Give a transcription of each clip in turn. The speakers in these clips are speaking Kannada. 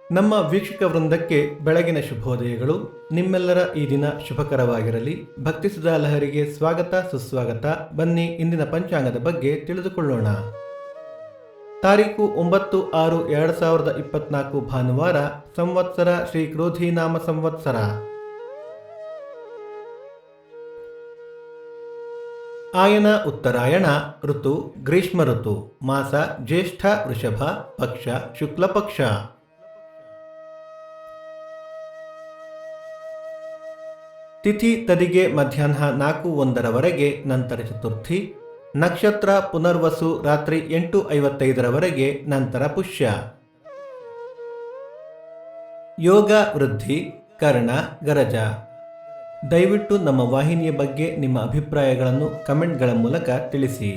ನಮ್ಮ ವೀಕ್ಷಕ ವೃಂದಕ್ಕೆ ಬೆಳಗಿನ ಶುಭೋದಯಗಳು. ನಿಮ್ಮೆಲ್ಲರ ಈ ದಿನ ಶುಭಕರವಾಗಿರಲಿ. ಭಕ್ತಿ ಸುಧಾ ಲಹರಿಗೆ ಸ್ವಾಗತ ಸುಸ್ವಾಗತ. ಬನ್ನಿ ಇಂದಿನ ಪಂಚಾಂಗದ ಬಗ್ಗೆ ತಿಳಿದುಕೊಳ್ಳೋಣ. ತಾರೀಕು 9/6/2024 ಭಾನುವಾರ. ಸಂವತ್ಸರ ಶ್ರೀ ಕ್ರೋಧಿನಾಮ ಸಂವತ್ಸರ. ಆಯನ ಉತ್ತರಾಯಣ. ಋತು ಗ್ರೀಷ್ಮ ಋತು. ಮಾಸ ಜ್ಯೇಷ್ಠ ವೃಷಭ. ಪಕ್ಷ ಶುಕ್ಲ ಪಕ್ಷ. ತಿಥಿ ತದಿಗೆ ಮಧ್ಯಾಹ್ನ 4:01 ನಂತರ ಚತುರ್ಥಿ. ನಕ್ಷತ್ರ ಪುನರ್ವಸು ರಾತ್ರಿ 8:55 ನಂತರ ಪುಷ್ಯ. ಯೋಗ ವೃದ್ಧಿ ಕರ್ಣ ಗರಜ. ದಯವಿಟ್ಟು ನಮ್ಮ ವಾಹಿನಿಯ ಬಗ್ಗೆ ನಿಮ್ಮ ಅಭಿಪ್ರಾಯಗಳನ್ನು ಕಮೆಂಟ್ಗಳ ಮೂಲಕ ತಿಳಿಸಿ.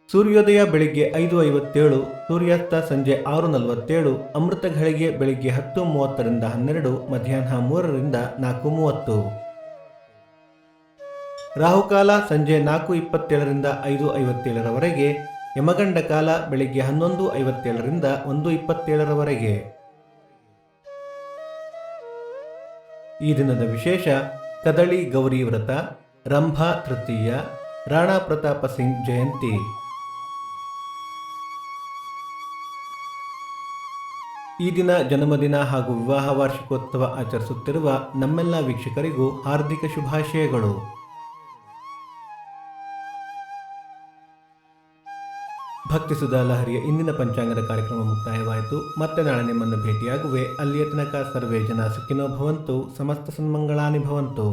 ಸೂರ್ಯೋದಯ ಬೆಳಿಗ್ಗೆ 5:57, ಸೂರ್ಯಾಸ್ತ ಸಂಜೆ 6:47, ಅಮೃತ ಘಳಿಗೆ ಬೆಳಿಗ್ಗೆ 10:30 12, ಮಧ್ಯಾಹ್ನ 3 4:30. ರಾಹುಕಾಲ ಸಂಜೆ 4:27 5:57, ಯಮಗಂಡ ಕಾಲ ಬೆಳಿಗ್ಗೆ 11:57 1:27. ಈ ದಿನದ ವಿಶೇಷ: ಕದಳಿ ಗೌರಿ ವ್ರತ, ರಂಭಾ ತೃತೀಯ, ರಾಣಾ ಪ್ರತಾಪ ಸಿಂಗ್ ಜಯಂತಿ. ಈ ದಿನ ಜನ್ಮದಿನ ಹಾಗೂ ವಿವಾಹ ವಾರ್ಷಿಕೋತ್ಸವ ಆಚರಿಸುತ್ತಿರುವ ನಮ್ಮೆಲ್ಲ ವೀಕ್ಷಕರಿಗೂ ಹಾರ್ದಿಕ ಶುಭಾಶಯಗಳು. ಭಕ್ತಿ ಸುಧಾ ಲಹರಿಯ ಇಂದಿನ ಪಂಚಾಂಗದ ಕಾರ್ಯಕ್ರಮ ಮುಕ್ತಾಯವಾಯಿತು. ಮತ್ತೆ ನಾಳೆ ನಿಮ್ಮನ್ನು ಭೇಟಿಯಾಗುವೆ. ಅಲ್ಲಿಯ ತನಕ ಸರ್ವೇ ಜನ ಸುಖಿನೋ ಭವಂತು, ಸಮಸ್ತ ಸನ್ಮಂಗಳಾನಿ ಭವಂತು.